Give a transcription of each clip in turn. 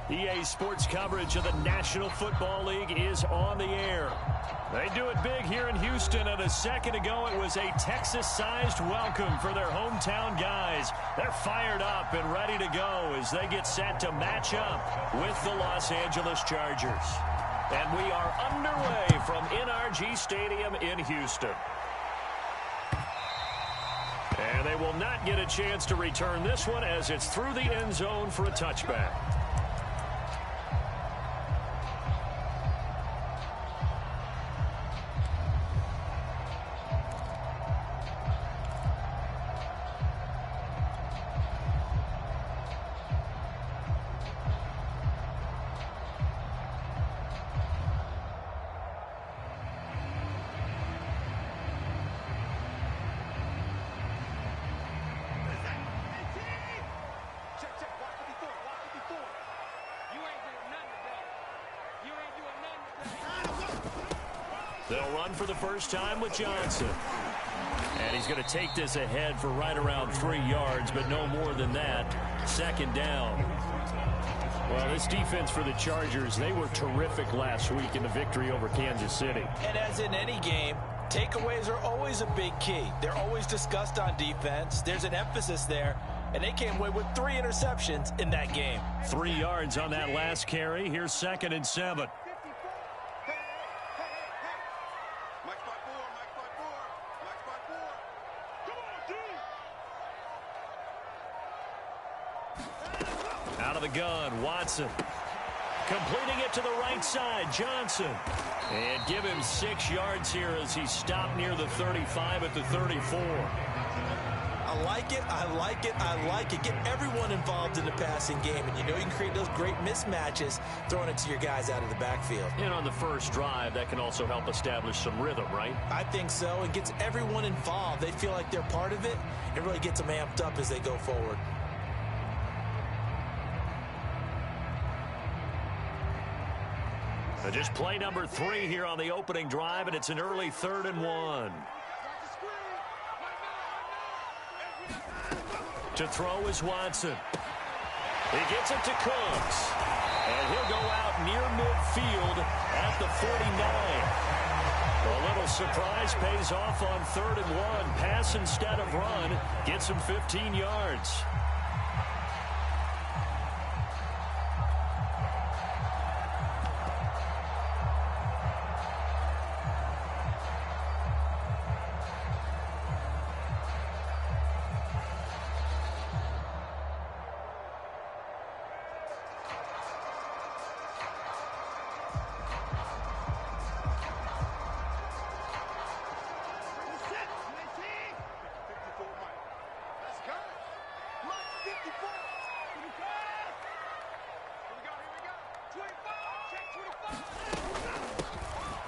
EA Sports coverage of the National Football League is on the air. They do it big here in Houston, and a second ago it was a Texas-sized welcome for their hometown guys. They're fired up and ready to go as they get set to match up with the Los Angeles Chargers. And we are underway from NRG Stadium in Houston. And they will not get a chance to return this one as it's through the end zone for a touchback. They'll run for the first time with Johnson. And he's going to take this ahead for right around 3 yards, but no more than that. Second down. Well, this defense for the Chargers, they were terrific last week in the victory over Kansas City. And as in any game, takeaways are always a big key. They're always discussed on defense. There's an emphasis there, and they came away with 3 interceptions in that game. 3 yards on that last carry. Here's 2nd and 7. Out of the gun, Watson. Completing it to the right side, Johnson. And give him 6 yards here as he stopped near the 35 at the 34. I like it, I like it, I like it. Get everyone involved in the passing game, and you know you can create those great mismatches throwing it to your guys out of the backfield. And on the first drive, that can also help establish some rhythm, right? I think so. It gets everyone involved. They feel like they're part of it. It really gets them amped up as they go forward. So just play number 3 here on the opening drive, and it's an early 3rd and 1. To throw is Watson. He gets it to Cooks. And he'll go out near midfield at the 49. A little surprise pays off on 3rd and 1. Pass instead of run. Gets him 15 yards.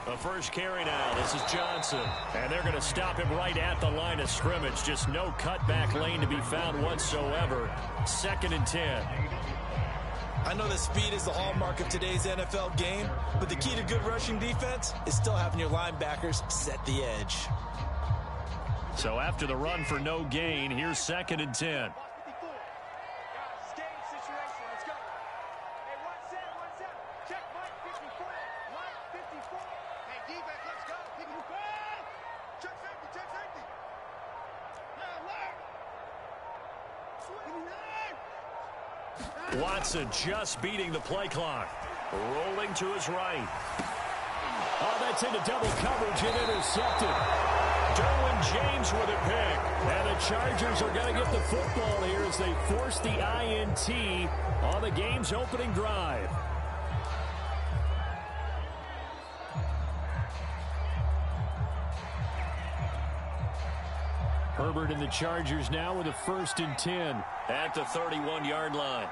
The first carry now. This is Johnson. And they're going to stop him right at the line of scrimmage. Just no cutback lane to be found whatsoever. 2nd and 10. I know that speed is the hallmark of today's NFL game, but the key to good rushing defense is still having your linebackers set the edge. So after the run for no gain, here's 2nd and 10. Watson just beating the play clock. Rolling to his right. Oh, that's into double coverage and intercepted. Derwin James with a pick. And the Chargers are going to get the football here as they force the INT on the game's opening drive. Herbert and the Chargers now with a 1st and 10 at the 31-yard line.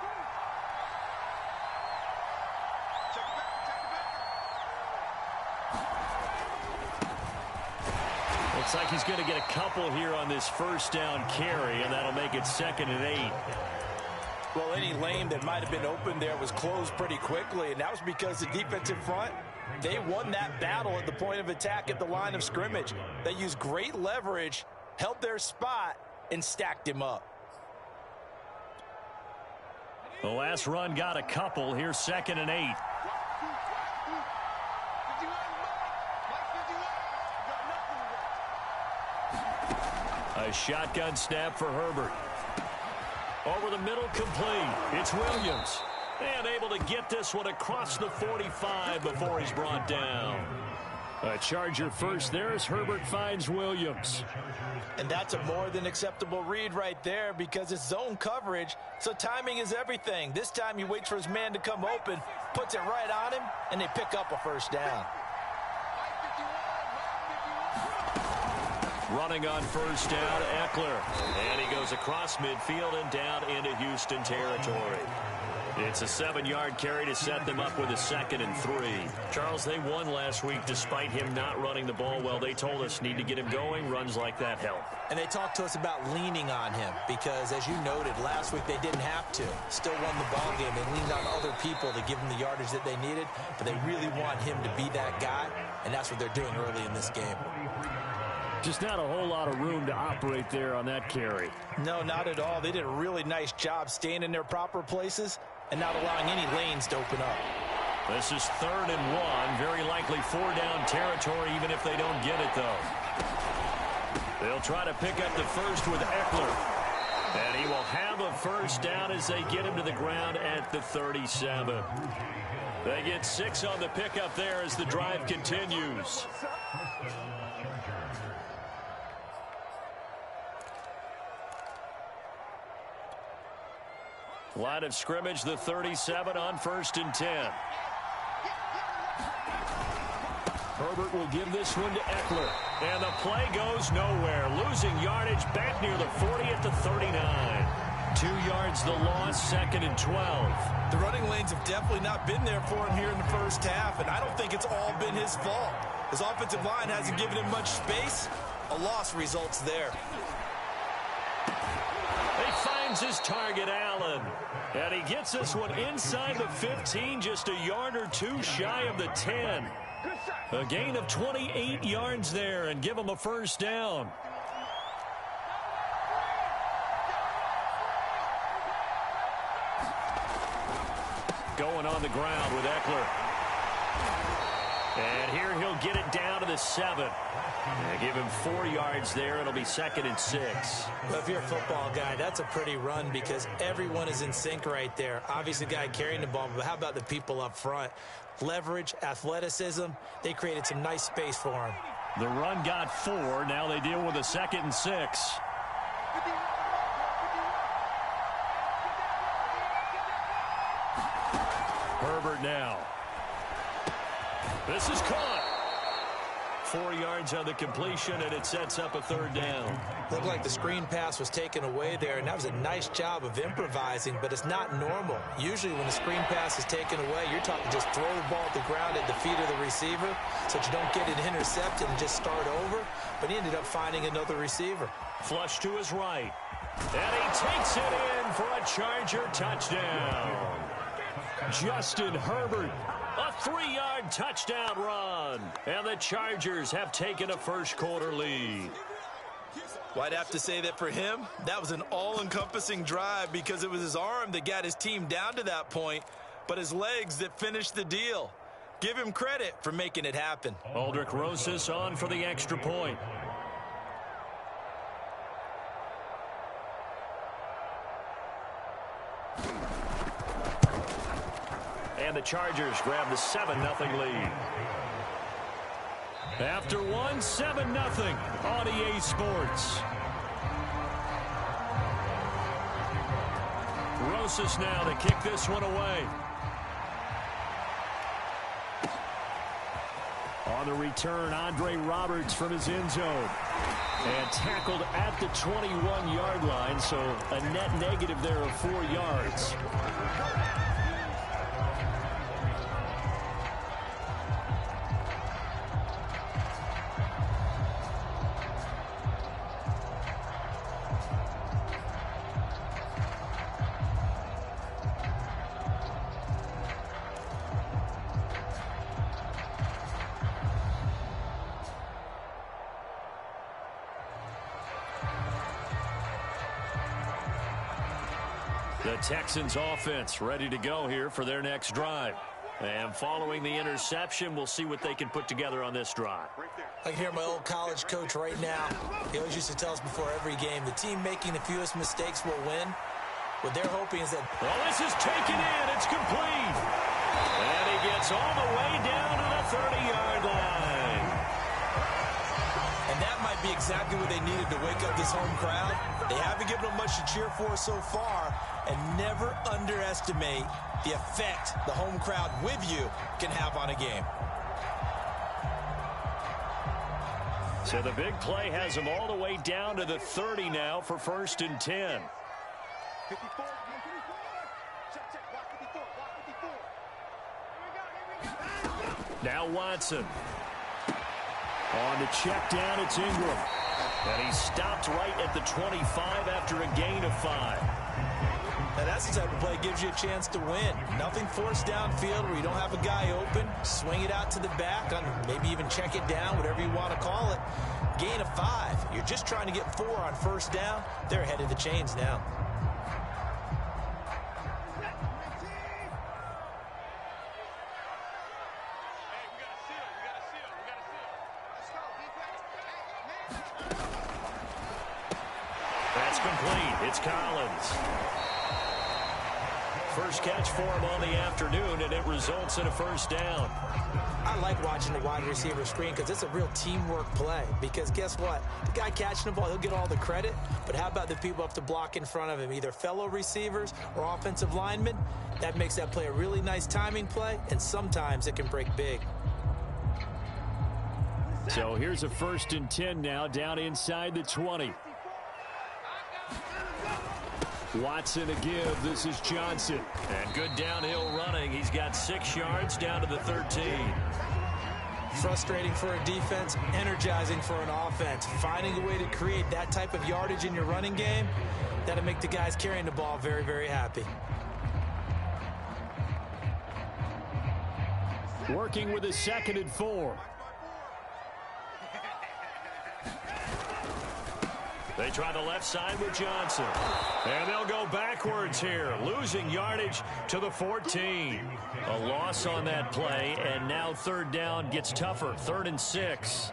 Looks like he's going to get a couple here on this first down carry, and that'll make it 2nd and 8. Well, any lane that might have been open there was closed pretty quickly, and that was because the defensive front, they won that battle at the point of attack at the line of scrimmage. They used great leverage, held their spot, and stacked him up. The last run got a couple. Here's 2nd and 8. A shotgun snap for Herbert. Over the middle, complete. It's Williams. And able to get this one across the 45 before he's brought down. A Charger first there as Herbert finds Williams. And that's a more than acceptable read right there because it's zone coverage, so timing is everything. This time he waits for his man to come open, puts it right on him, and they pick up a first down. Running on first down, Eckler. And he goes across midfield and down into Houston territory. It's a 7-yard carry to set them up with a 2nd and 3. Charles, they won last week despite him not running the ball well. They told us need to get him going. Runs like that help. And they talked to us about leaning on him because, as you noted, last week they didn't have to. Still won the ball game. They leaned on other people to give them the yardage that they needed, but they really want him to be that guy, and that's what they're doing early in this game. Just not a whole lot of room to operate there on that carry. No, not at all. They did a really nice job staying in their proper places and not allowing any lanes to open up. This is 3rd and 1. Very likely 4-down territory even if they don't get it, though. They'll try to pick up the first with Eckler. And he will have a first down as they get him to the ground at the 37. They get 6 on the pickup there as the drive continues. Line of scrimmage, the 37 on 1st and 10. Herbert will give this one to Eckler. And the play goes nowhere. Losing yardage back near the 40 at the 39. 2 yards the loss, 2nd and 12. The running lanes have definitely not been there for him here in the first half, and I don't think it's all been his fault. His offensive line hasn't given him much space. A loss results there. He finds his target, Allen. And he gets this one inside the 15, just a yard or 2 shy of the 10. A gain of 28 yards there and give him a first down. Going on the ground with Eckler. And here he'll get it down to the 7. And give him 4 yards there. It'll be 2nd and 6. Well, if you're a football guy, that's a pretty run because everyone is in sync right there. Obviously, the guy carrying the ball, but how about the people up front? Leverage, athleticism, they created some nice space for him. The run got 4. Now they deal with a 2nd and 6. Herbert now. This is caught. 4 yards on the completion, and it sets up a 3rd down. Looked like the screen pass was taken away there, and that was a nice job of improvising, but it's not normal. Usually when the screen pass is taken away, you're talking just throw the ball at the ground at the feet of the receiver so that you don't get it intercepted and just start over, but he ended up finding another receiver. Flush to his right, and he takes it in for a Charger touchdown. Justin Herbert. A 3-yard touchdown run. And the Chargers have taken a first-quarter lead. Well, I'd have to say that for him, that was an all-encompassing drive because it was his arm that got his team down to that point, but his legs that finished the deal. Give him credit for making it happen. Aldrich Rosas on for the extra point. And the Chargers grab the 7-0 lead. After one, 7-0 on EA Sports. Rosas now to kick this one away. On the return, Andre Roberts from his end zone. And tackled at the 21-yard line, so a net negative there of 4 yards. The The Texans offense ready to go here for their next drive. And following the interception, we'll see what they can put together on this drive. I can hear my old college coach right now. He always used to tell us before every game, the team making the fewest mistakes will win. What they're hoping is that... Well, this is taken in. It's complete. And he gets all the way down to the 30-yard line. And that might be exactly what they needed to wake up this home crowd. They haven't given them much to cheer for so far. And never underestimate the effect the home crowd with you can have on a game. So the big play has them all the way down to the 30 now for 1st and 10. Now Watson. On the check down, it's Ingram. And he stopped right at the 25 after a gain of 5. Now that's the type of play that gives you a chance to win. Nothing forced downfield where you don't have a guy open. Swing it out to the back, maybe even check it down, whatever you want to call it. Gain of 5. You're just trying to get 4 on 1st down. They're ahead of the chains now. That's complete. It's Collins. First catch for him on the afternoon, and it results in a 1st down. I like watching the wide receiver screen because it's a real teamwork play. Because guess what? The guy catching the ball, he'll get all the credit. But how about the people up to block in front of him, either fellow receivers or offensive linemen? That makes that play a really nice timing play, and sometimes it can break big. So here's a 1st and 10 now, down inside the 20. Watson a give. This is Johnson. And good downhill running. He's got 6 yards down to the 13. Frustrating for a defense, energizing for an offense. Finding a way to create that type of yardage in your running game, that'll make the guys carrying the ball very, very happy. Working with a 2nd and 4. They try the left side with Johnson. And they'll go backwards here, losing yardage to the 14. A loss on that play, and now 3rd down gets tougher. 3rd and 6.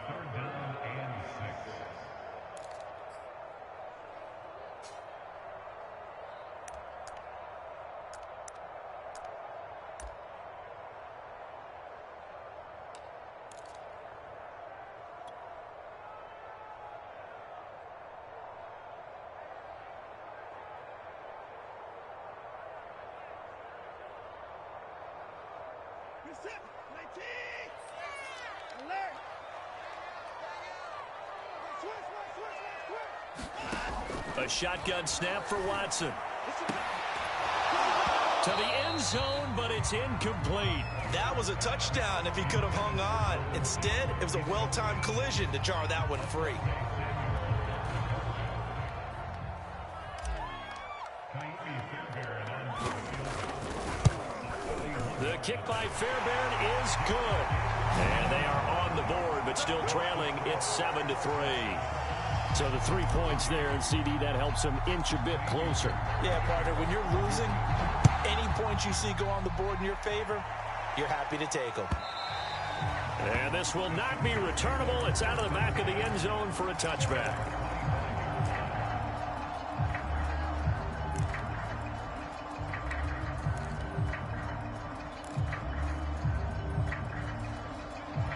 A shotgun snap for Watson. To the end zone, but it's incomplete. That was a touchdown if he could have hung on. Instead, it was a well-timed collision to jar that one free. The kick by Fairbairn is good. And they are on the board, but still trailing. It's 7-3. So the 3 points there, and CD, that helps them inch a bit closer. Yeah, partner, when you're losing, any points you see go on the board in your favor, you're happy to take them. And this will not be returnable. It's out of the back of the end zone for a touchback.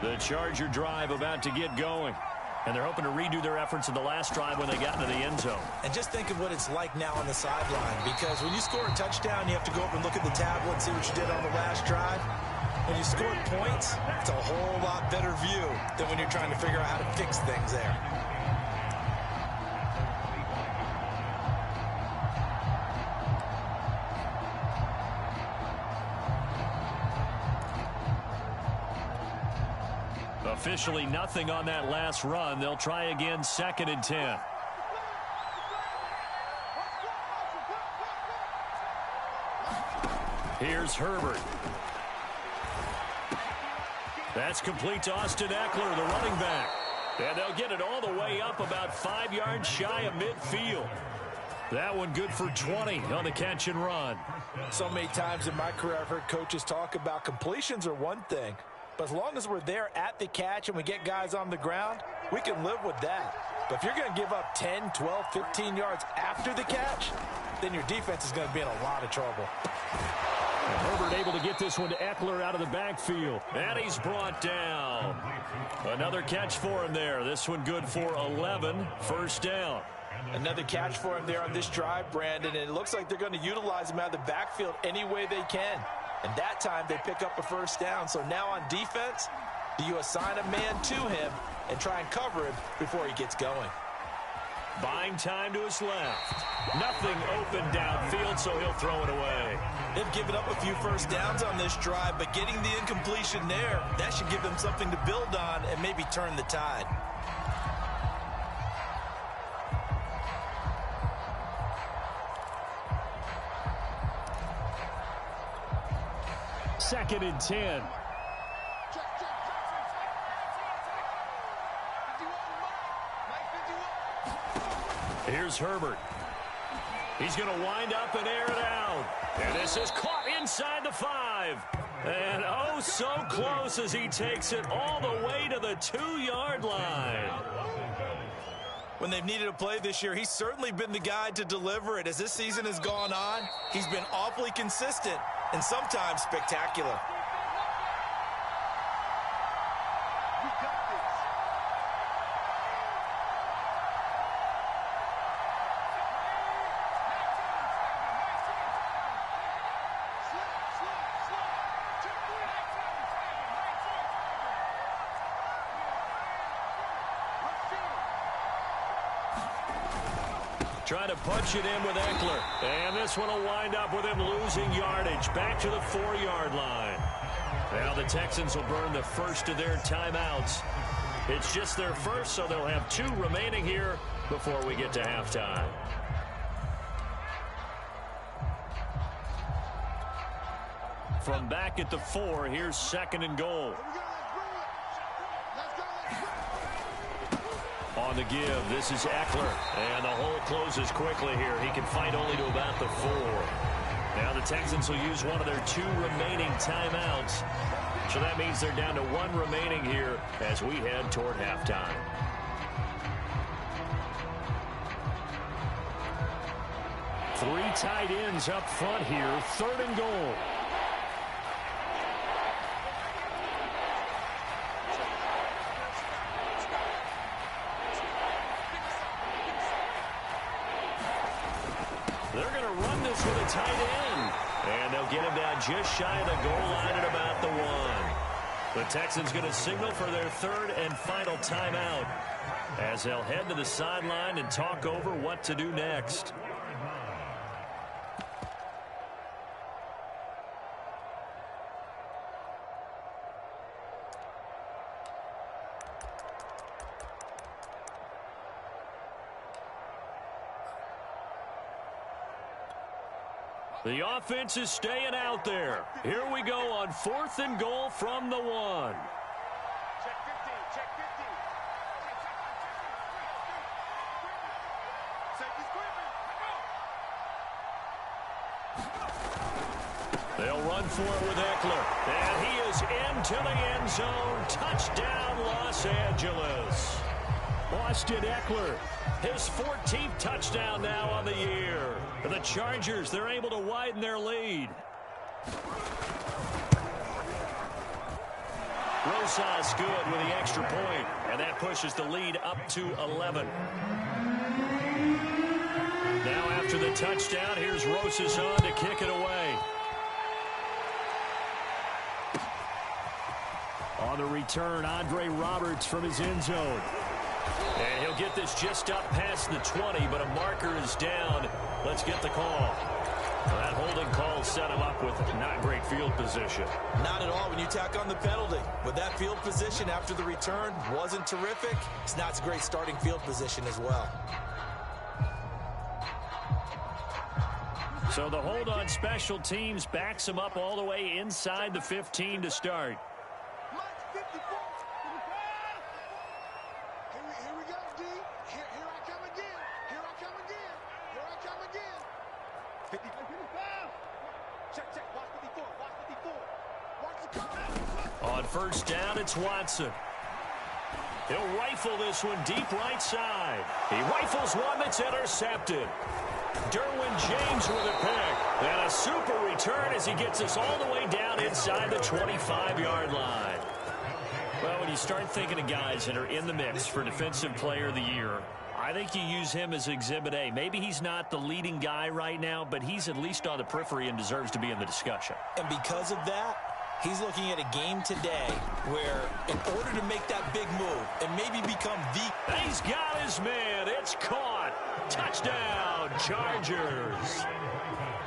The Charger drive about to get going. And they're hoping to redo their efforts in the last drive when they got into the end zone. And just think of what it's like now on the sideline. Because when you score a touchdown, you have to go up and look at the tablet and see what you did on the last drive. When you scored points, it's a whole lot better view than when you're trying to figure out how to fix things there. Officially nothing on that last run. They'll try again, 2nd and 10. Here's Herbert. That's complete to Austin Eckler, the running back. And they'll get it all the way up about 5 yards shy of midfield. That one good for 20 on the catch and run. So many times in my career I've heard coaches talk about completions are one thing, but as long as we're there at the catch and we get guys on the ground, we can live with that. But if you're going to give up 10, 12, 15 yards after the catch, then your defense is going to be in a lot of trouble. And Herbert able to get this one to Eckler out of the backfield. And he's brought down. Another catch for him there. This one good for 11. First down. Another catch for him there on this drive, Brandon, and it looks like they're going to utilize him out of the backfield any way they can. And that time they pick up a first down. So now on defense, do you assign a man to him and try and cover him before he gets going? Buying time to his left. Nothing open downfield, so he'll throw it away. They've given up a few first downs on this drive, but getting the incompletion there, that should give them something to build on and maybe turn the tide. Second and 10. Here's Herbert. He's going to wind up and air it out. And this is caught inside the 5. And oh, so close as he takes it all the way to the 2-yard line. When they've needed a play this year, he's certainly been the guy to deliver it. As this season has gone on, he's been awfully consistent and sometimes spectacular. Trying to punch it in with Eckler. And this one will wind up with him losing yardage. Back to the 4-yard line. Now the Texans will burn the first of their timeouts. It's just their first, so they'll have 2 remaining here before we get to halftime. From back at the 4, here's second and goal. On the give, this is Eckler. And the hole closes quickly here. He can fight only to about the 4. Now the Texans will use one of their 2 remaining timeouts. So that means they're down to 1 remaining here as we head toward halftime. Three tight ends up front here. Third and goal. They're going to run this with a tight end. And they'll get him down just shy of the goal line at about the 1. The Texans going to signal for their third and final timeout as they'll head to the sideline and talk over what to do next. The offense is staying out there. Here we go on 4th and goal from the 1. Check 15, check 15. They'll run for it with Eckler. And he is into the end zone. Touchdown, Los Angeles. Austin Eckler, his 14th touchdown now on the year. The Chargers, they're able to widen their lead. Rosas good with the extra point, and that pushes the lead up to 11. Now after the touchdown, here's Rosas on to kick it away. On the return, Andre Roberts from his end zone. And he'll get this just up past the 20, but a marker is down. Let's get the call. That holding call set him up with not great field position. Not at all when you tack on the penalty. But that field position after the return wasn't terrific. It's not a great starting field position as well. So the hold on special teams backs him up all the way inside the 15 to start. Here we go, D. Here I come again. Here I come again. Here I come On first down, it's Watson. He'll rifle this one deep right side. He rifles one that's intercepted. Derwin James with a pick. And a super return as he gets us all the way down inside the 25-yard line. Well, when you start thinking of guys that are in the mix for Defensive Player of the Year, I think you use him as Exhibit A. Maybe he's not the leading guy right now, but he's at least on the periphery and deserves to be in the discussion. And because of that, he's looking at a game today where in order to make that big move and maybe become the... He's got his man. It's caught. Touchdown, Chargers.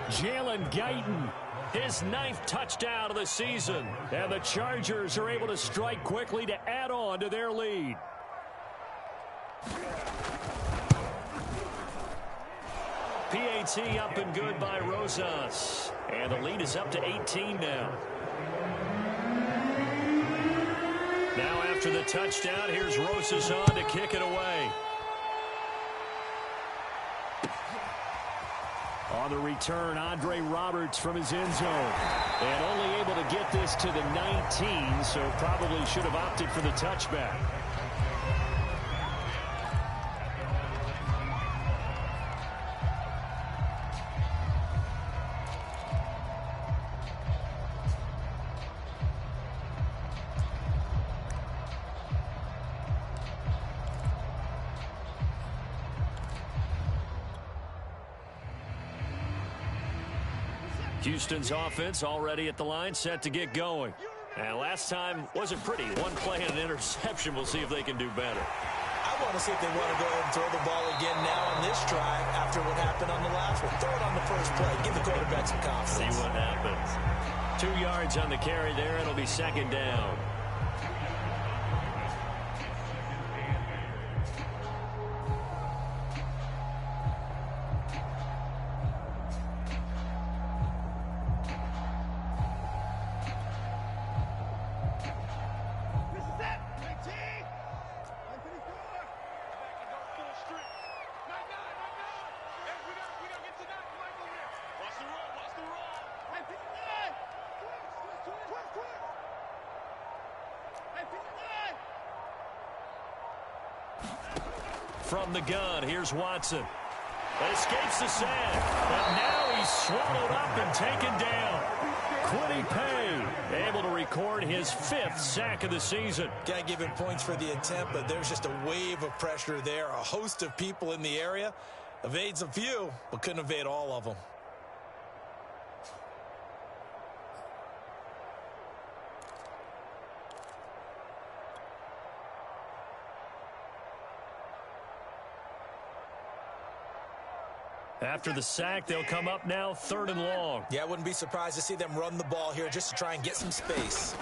Jalen Guyton, his 9th touchdown of the season. And the Chargers are able to strike quickly to add on to their lead. PAT up and good by Rosas. And the lead is up to 18 now. Now after the touchdown, here's Rosas on to kick it away. On the return, Andre Roberts from his end zone. And only able to get this to the 19, so probably should have opted for the touchback. Houston's offense already at the line, set to get going. And last time wasn't pretty. One play and an interception. We'll see if they can do better. I want to see if they want to go ahead and throw the ball again now on this drive after what happened on the last one. Throw it on the first play. Give the quarterback some confidence. See what happens. 2 yards on the carry there. It'll be second down. From the gun, here's Watson. Escapes the sack, but now he's swallowed up and taken down. Quiddy Pay able to record his 5th sack of the season. Got to give him points for the attempt, but there's just a wave of pressure there. A host of people in the area. Evades a few, but couldn't evade all of them. After the sack, they'll come up now 3rd and long. Yeah, I wouldn't be surprised to see them run the ball here just to try and get some space.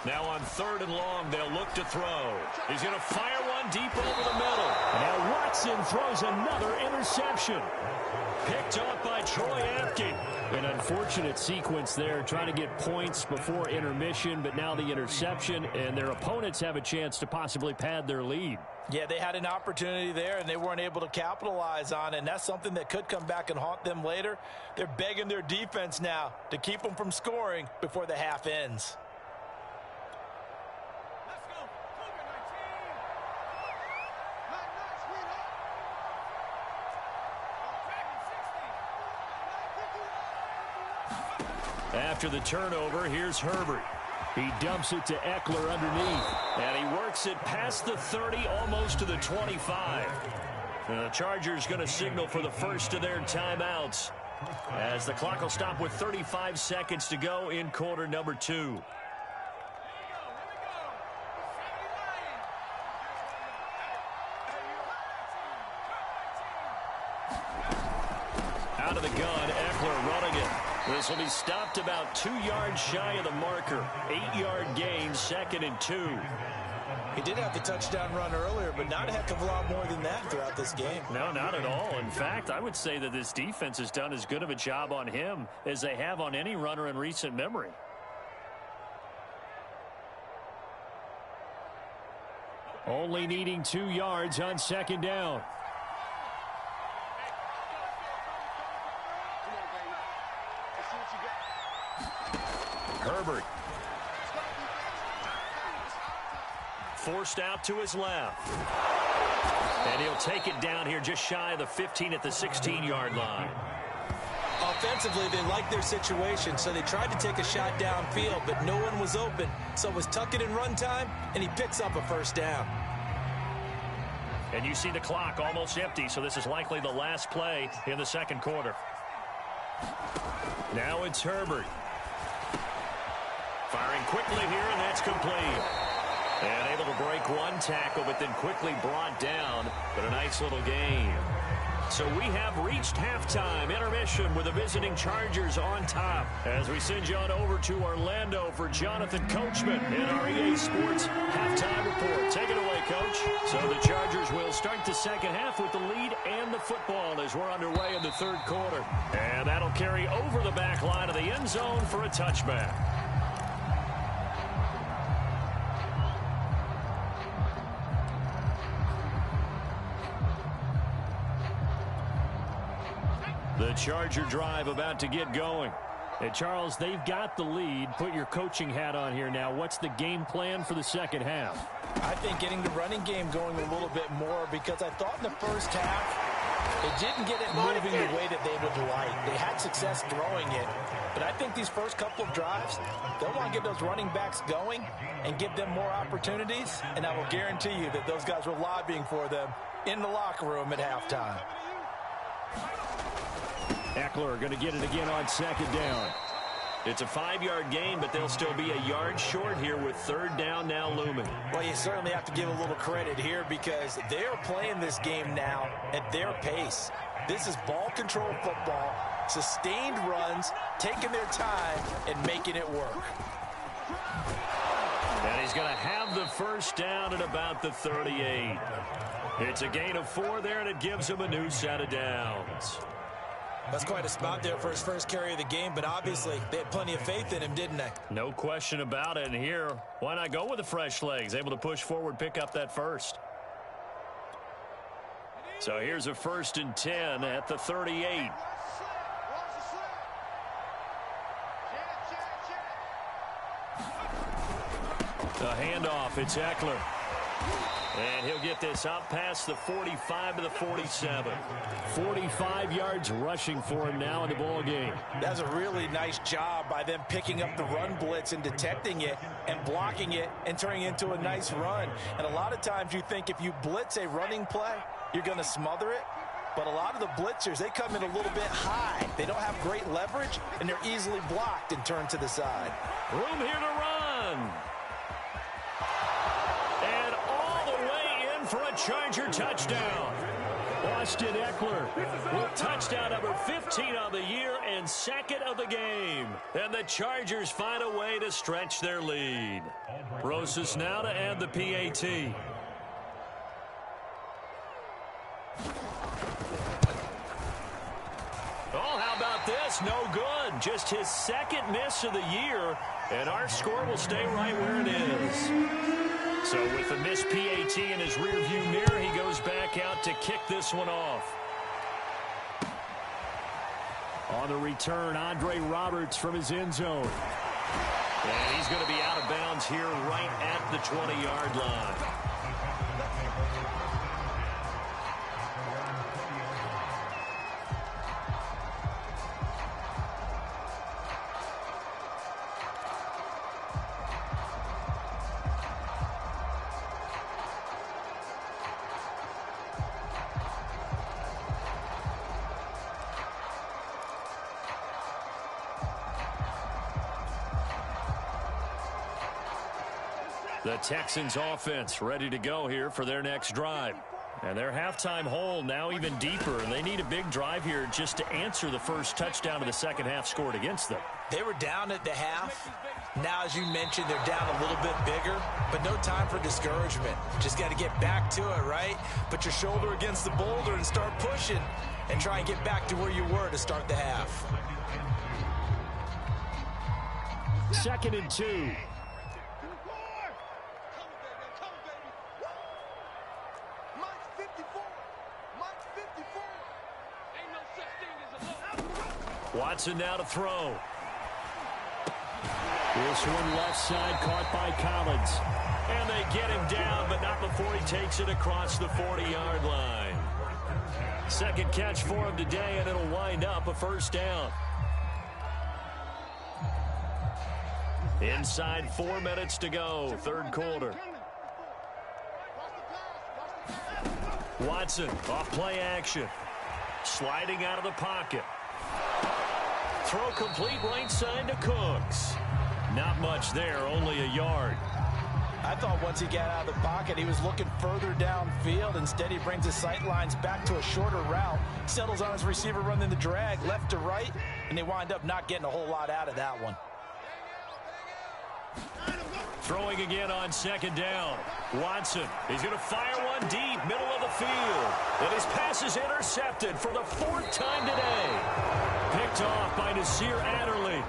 Now on 3rd and long, they'll look to throw. He's going to fire one deep over the middle. And now Watson throws another interception. Picked off by Troy Apke. An unfortunate sequence there, trying to get points before intermission, but now the interception, and their opponents have a chance to possibly pad their lead. Yeah, they had an opportunity there, and they weren't able to capitalize on it, and that's something that could come back and haunt them later. They're begging their defense now to keep them from scoring before the half ends. After the turnover, here's Herbert. He dumps it to Eckler underneath, and he works it past the 30, almost to the 25. And the Chargers going to signal for the first of their timeouts, as the clock will stop with 35 seconds to go in quarter number 2. Out of the gun, Eckler running it. This will be stopped about 2 yards shy of the marker. 8-yard gain, 2nd and 2. He did have the touchdown run earlier, but not a heck of a lot more than that throughout this game. No, not at all. In fact, I would say that this defense has done as good of a job on him as they have on any runner in recent memory. Only needing 2 yards on 2nd down. Herbert forced out to his left. And he'll take it down here just shy of the 15 at the 16-yard line. Offensively, they liked their situation, so they tried to take a shot downfield, but no one was open. So it was tuck it in run time, and he picks up a first down. And you see the clock almost empty, so this is likely the last play in the second quarter. Now it's Herbert. Firing quickly here, and that's complete. And able to break one tackle, but then quickly brought down. But a nice little game. So we have reached halftime intermission with the visiting Chargers on top. As we send you on over to Orlando for Jonathan Coachman in our EA Sports halftime report. Take it away, Coach. So the Chargers will start the second half with the lead and the football as we're underway in the third quarter. And that'll carry over the back line of the end zone for a touchback. The Charger drive about to get going. Hey, Charles, they've got the lead. Put your coaching hat on here now. What's the game plan for the second half? I think getting the running game going a little bit more, because I thought in the first half it didn't get it moving the way that they would like. They had success throwing it, but I think these first couple of drives, they'll want to get those running backs going and give them more opportunities, and I will guarantee you that those guys were lobbying for them in the locker room at halftime. Eckler going to get it again on second down. It's a 5-yard gain, but they'll still be a yard short here with third down now looming. Well, you certainly have to give a little credit here because they are playing this game now at their pace. This is ball control football, sustained runs, taking their time and making it work. And he's going to have the first down at about the 38. It's a gain of 4 there, and it gives him a new set of downs. That's quite a spot there for his first carry of the game, but obviously they had plenty of faith in him, didn't they? No question about it. And here, why not go with the fresh legs? Able to push forward, pick up that first. So here's a 1st and 10 at the 38. The handoff, it's Eckler. And he'll get this up past the 45 to the 47. 45 yards rushing for him now in the ball game. That's a really nice job by them picking up the run blitz and detecting it and blocking it and turning it into a nice run. And a lot of times you think if you blitz a running play, you're going to smother it. But a lot of the blitzers, they come in a little bit high. They don't have great leverage, and they're easily blocked and turned to the side. Room here to run. And all the way in for a Charger touchdown. Austin Eckler with touchdown number 15 on the year and second of the game. And the Chargers find a way to stretch their lead. Rosas now to add the PAT. Oh, how about this? No good. Just his second miss of the year, and our score will stay right where it is. So with the missed PAT in his rearview mirror, he goes back out to kick this one off. On the return, Andre Roberts from his end zone. And he's going to be out of bounds here right at the 20-yard line. The Texans offense ready to go here for their next drive. And their halftime hole now even deeper. And they need a big drive here just to answer the first touchdown of the second half scored against them. They were down at the half. Now, as you mentioned, they're down a little bit bigger, but no time for discouragement. Just got to get back to it, right? Put your shoulder against the boulder and start pushing and try and get back to where you were to start the half. 2nd and 2. Watson now to throw. This one left side caught by Collins. And they get him down, but not before he takes it across the 40-yard line. Second catch for him today, and it'll wind up a first down. Inside 4 minutes to go, third quarter. Watson off play action. Sliding out of the pocket. Throw complete right side to Cooks. Not much there, only a yard. I thought once he got out of the pocket, he was looking further downfield. Instead, he brings his sight lines back to a shorter route, settles on his receiver running the drag left to right, and they wind up not getting a whole lot out of that one. Throwing again on second down. Watson, he's going to fire one deep, middle of the field. And his pass is intercepted for the fourth time today. Picked off by Nasir Adderley.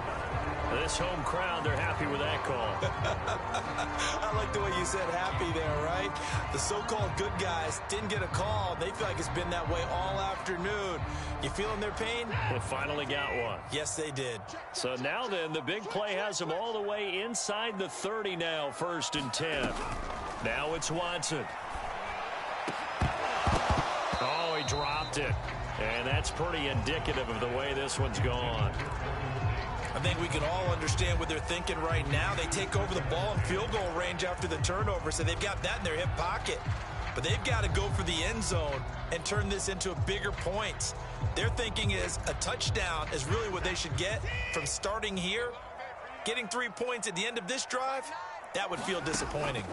This home crowd, they're happy with that call. I like the way you said happy there, right? The so-called good guys didn't get a call. They feel like it's been that way all afternoon. You feeling their pain? They finally got one. Yes, they did. So now then, the big play has them all the way inside the 30 now, 1st and 10. Now it's Watson. Oh, he dropped it. And that's pretty indicative of the way this one's gone. I think we can all understand what they're thinking right now. They take over the ball in field goal range after the turnover, so they've got that in their hip pocket. But they've got to go for the end zone and turn this into bigger points. Their thinking is a touchdown is really what they should get from starting here. Getting 3 points at the end of this drive, that would feel disappointing.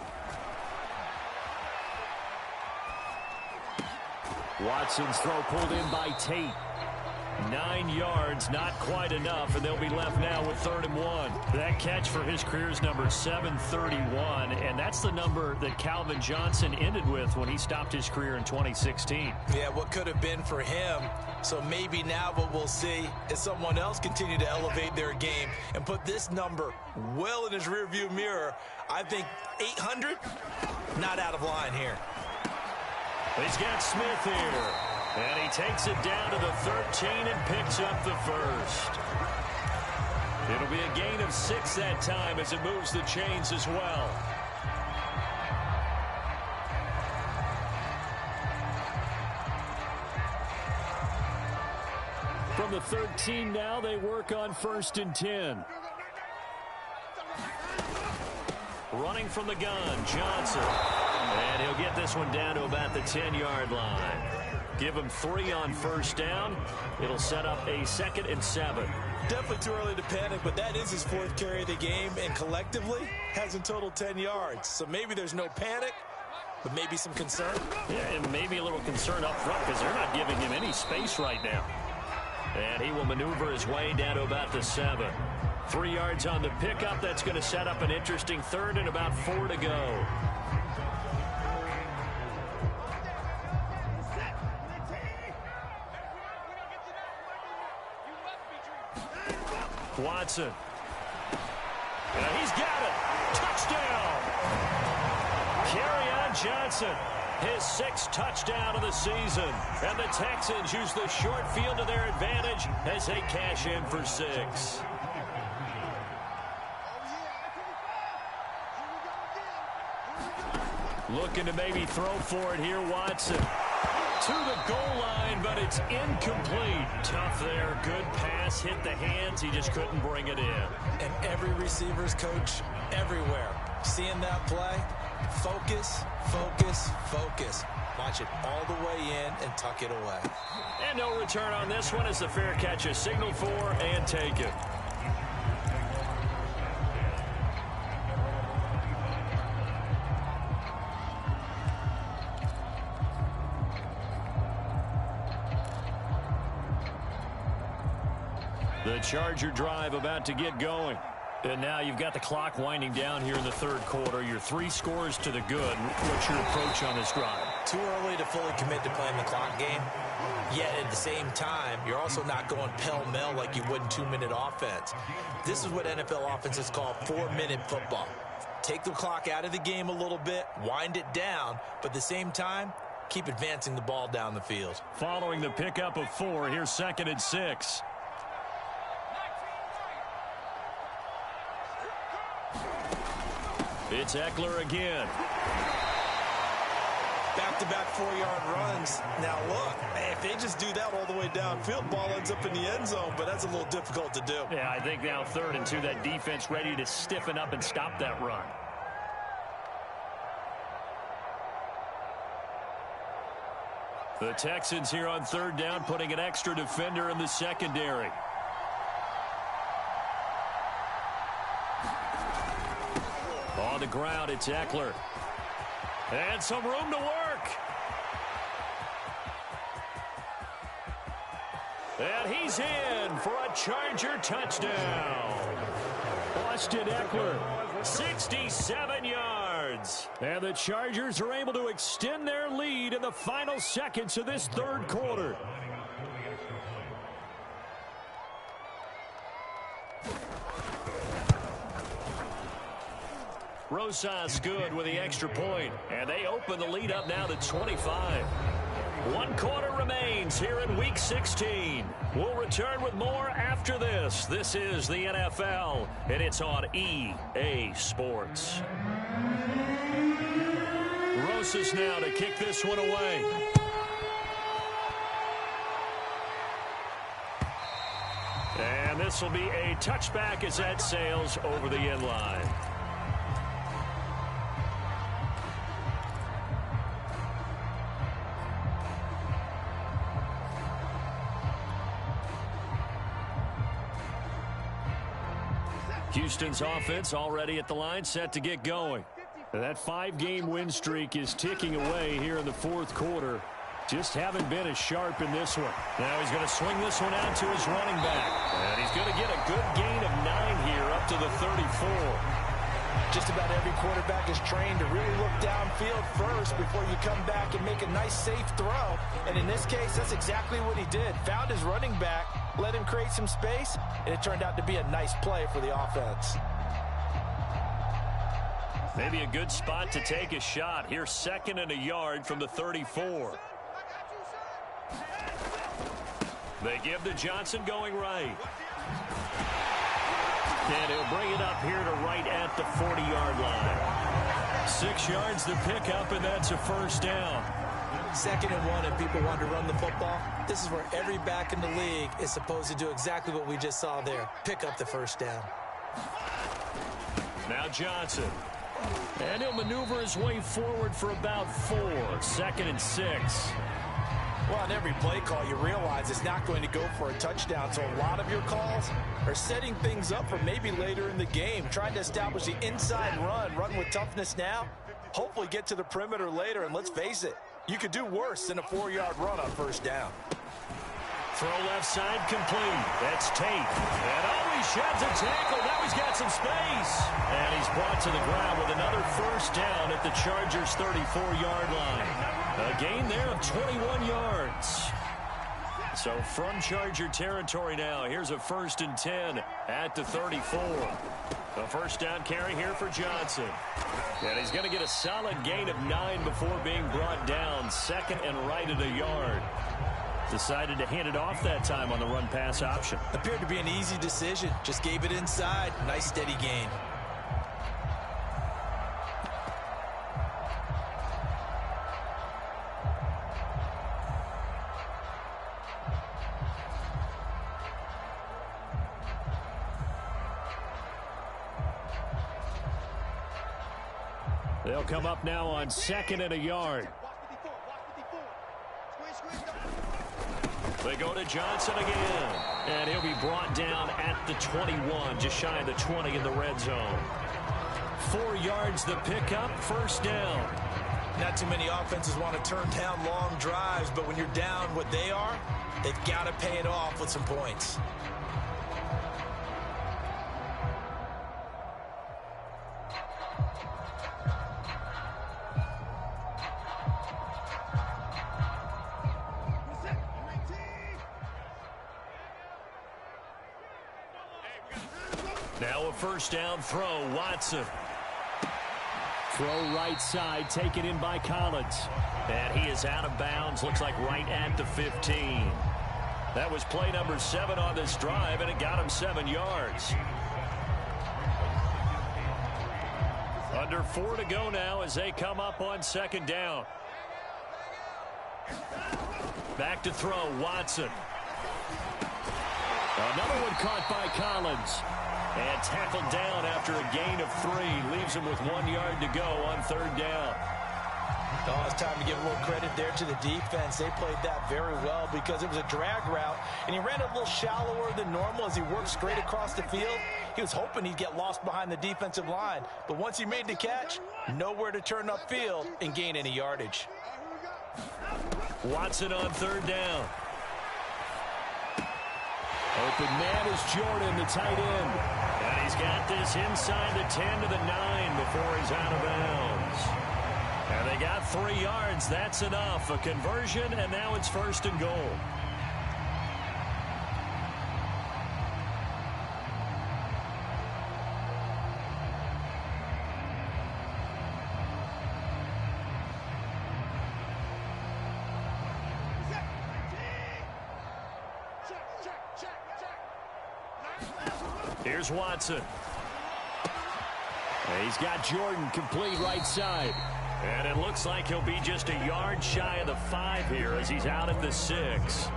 Watson's throw pulled in by Tate. 9 yards, not quite enough, and they'll be left now with 3rd and 1. That catch for his career is number 731, and that's the number that Calvin Johnson ended with when he stopped his career in 2016. Yeah, what could have been for him. So maybe now what we'll see is someone else continue to elevate their game and put this number well in his rearview mirror. I think 800, not out of line here. He's got Smith here. And he takes it down to the 13 and picks up the first. It'll be a gain of 6 that time as it moves the chains as well. From the 13 now, they work on 1st and 10. Running from the gun, Johnson. And he'll get this one down to about the 10-yard line. Give him 3 on 1st down. It'll set up a 2nd and 7. Definitely too early to panic, but that is his 4th carry of the game, and collectively has in total 10 yards. So maybe there's no panic, but maybe some concern. Yeah, and maybe a little concern up front because they're not giving him any space right now. And he will maneuver his way down to about the 7. 3 yards on the pickup. That's going to set up an interesting 3rd and about 4 to go. Watson. And he's got it. Touchdown. Kerryon Johnson, his 6th touchdown of the season. And the Texans use the short field to their advantage as they cash in for 6. Looking to maybe throw for it here, Watson. To the goal line, but it's incomplete. Tough there. Good pass. Hit the hands. He just couldn't bring it in. And every receiver's coach everywhere. Seeing that play, focus, focus, focus. Watch it all the way in and tuck it away. And no return on this one as the fair catch is signaled for and taken. The Charger drive about to get going. And now you've got the clock winding down here in the 3rd quarter. Your 3 scores to the good. What's your approach on this drive? Too early to fully commit to playing the clock game. Yet at the same time, you're also not going pell-mell like you would in 2-minute offense. This is what NFL offenses call 4-minute football. Take the clock out of the game a little bit, wind it down, but at the same time, keep advancing the ball down the field. Following the pickup of 4, here's 2nd and 6. It's Eckler again. Back-to-back 4-yard runs. Now look, if they just do that all the way downfield, ball ends up in the end zone, but that's a little difficult to do. Yeah, I think now 3rd and 2, that defense ready to stiffen up and stop that run. The Texans here on 3rd down, putting an extra defender in the secondary. On the ground, it's Eckler. And some room to work. And he's in for a Charger touchdown. Austin Eckler, 67 yards. And the Chargers are able to extend their lead in the final seconds of this 3rd quarter. Rosas good with the extra point, and they open the lead up now to 25. 1 quarter remains here in Week 16. We'll return with more after this. This is the NFL, and it's on EA Sports. Rosas now to kick this one away. And this will be a touchback as that sails over the end line. Houston's offense already at the line, set to get going. That 5-game win streak is ticking away here in the 4th quarter. Just haven't been as sharp in this one. Now he's going to swing this one out to his running back. And he's going to get a good gain of 9 here up to the 34. Just about every quarterback is trained to really look downfield first before you come back and make a nice, safe throw. And in this case, that's exactly what he did. Found his running back, let him create some space, and it turned out to be a nice play for the offense. Maybe a good spot to take a shot. Here, 2nd and a yard from the 34. They give to Johnson going right. And he'll bring it up here to right at the 40-yard line. 6 yards to pick up, and that's a 1st down. 2nd and 1, and people want to run the football. This is where every back in the league is supposed to do exactly what we just saw there. Pick up the 1st down. Now Johnson. And he'll maneuver his way forward for about 4. 2nd and 6. Well, on every play call, you realize it's not going to go for a touchdown. So a lot of your calls are setting things up for maybe later in the game, trying to establish the inside run with toughness now, hopefully get to the perimeter later. And let's face it, you could do worse than a 4-yard run on 1st down. Throw left side complete. That's Tate. And he sheds a tackle. Now he's got some space. And he's brought to the ground with another 1st down at the Chargers' 34-yard line. A gain there of 21 yards. So from Charger territory now, here's a 1st and 10 at the 34. A 1st down carry here for Johnson. And he's going to get a solid gain of 9 before being brought down. 2nd and right at a yard. Decided to hand it off that time on the run-pass option. Appeared to be an easy decision. Just gave it inside. Nice steady gain. They'll come up now on 2nd and a yard. They go to Johnson again. And he'll be brought down at the 21, just shy of the 20 in the red zone. 4 yards the pickup, 1st down. Not too many offenses want to turn down long drives, but when you're down what they are, they've got to pay it off with some points. Now a 1st down throw, Watson. Throw right side, taken in by Collins. And he is out of bounds, looks like right at the 15. That was play number 7 on this drive, and it got him 7 yards. Under 4 to go now as they come up on second down. Back to throw, Watson. Another one caught by Collins. And tackled down after a gain of 3. Leaves him with 1 yard to go on third down. Oh, it's time to give a little credit there to the defense. They played that very well because it was a drag route, and he ran a little shallower than normal as he worked straight across the field. He was hoping he'd get lost behind the defensive line, but once he made the catch, nowhere to turn upfield and gain any yardage. Watson on third down. Open man is Jordan, the tight end. And he's got this inside the 10 to the 9 before he's out of bounds. And they got 3 yards. That's enough. A conversion, and now it's first and goal. Here's Watson. And he's got Jordan complete right side. And it looks like he'll be just a yard shy of the 5 here as he's out at the 6.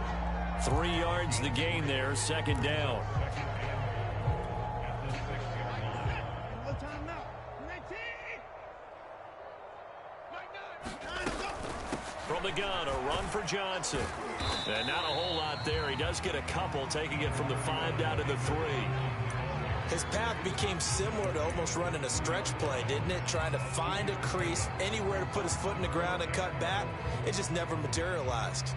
3 yards the gain there, second down. From the gun, a run for Johnson. And not a whole lot there. He does get a couple, taking it from the 5 down to the 3. His path became similar to almost running a stretch play, didn't it? Trying to find a crease, anywhere to put his foot in the ground and cut back. It just never materialized.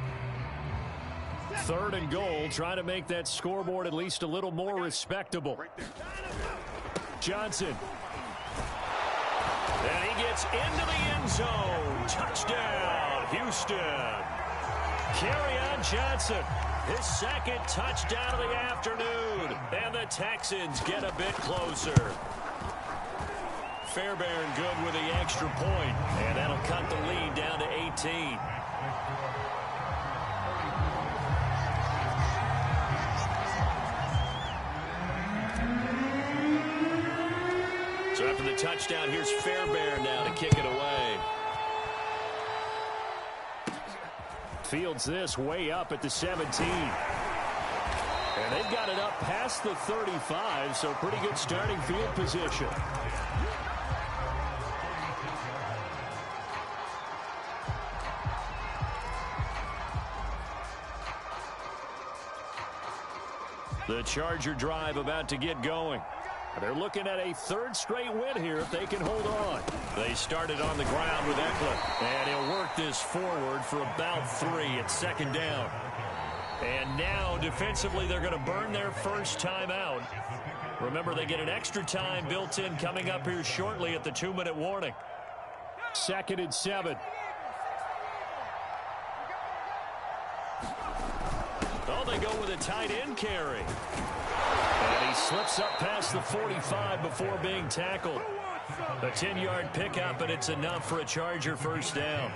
Third and goal, trying to make that scoreboard at least a little more respectable. Johnson. And he gets into the end zone. Touchdown, Houston. Kerryon Johnson. His second touchdown of the afternoon. And the Texans get a bit closer. Fairbairn good with the extra point. And that'll cut the lead down to 18. So after the touchdown, here's Fairbairn now to kick it away. Fields this way up at the 17. And they've got it up past the 35, so pretty good starting field position. The Charger drive about to get going. They're looking at a third straight win here if they can hold on. They started on the ground with Eckler. And he'll work this forward for about 3 at second down. And now defensively they're going to burn their first time out. Remember, they get an extra time built in coming up here shortly at the 2-minute warning. 2nd and 7. Oh, they go with a tight end carry. And he slips up past the 45 before being tackled. A 10-yard pickup, and it's enough for a Charger first down.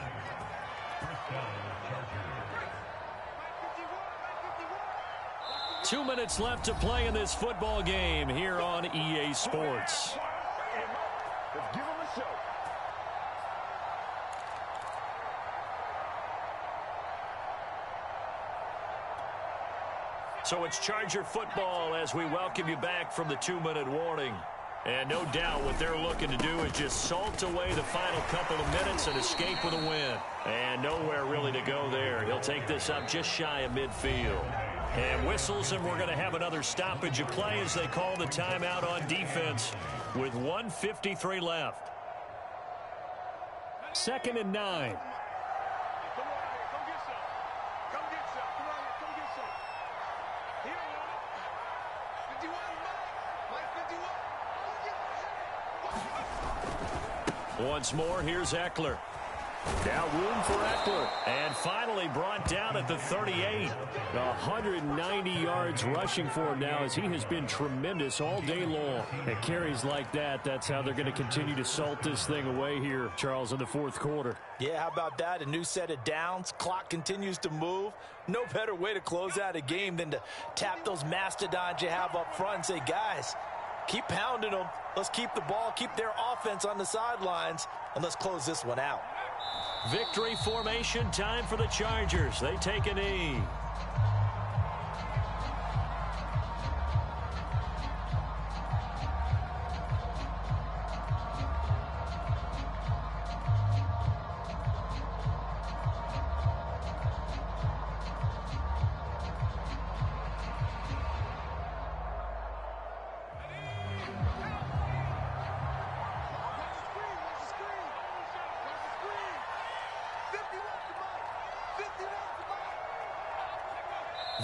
Two minutes left to play in this football game here on EA Sports. Let's give him a show. So it's Charger football as we welcome you back from the 2-minute warning. And no doubt what they're looking to do is just salt away the final couple of minutes and escape with a win. And nowhere really to go there. He'll take this up just shy of midfield. And whistles, and we're going to have another stoppage of play as they call the timeout on defense with 1:53 left. 2nd and 9. Once more, here's Eckler. Now room for Eckler. And finally brought down at the 38. 190 yards rushing for him now as he has been tremendous all day long. And carries like that, that's how they're going to continue to salt this thing away here, Charles, in the fourth quarter. Yeah, how about that? A new set of downs. Clock continues to move. No better way to close out a game than to tap those mastodons you have up front and say, guys, Keep pounding them. Let's keep the ball, keep their offense on the sidelines, and let's close this one out. Victory formation time for the Chargers. They take a knee.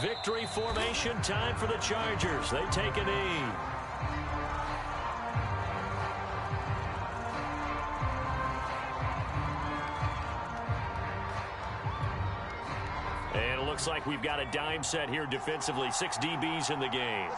Victory formation time for the Chargers. They take a knee. And it looks like we've got a dime set here defensively. 6 DBs in the game.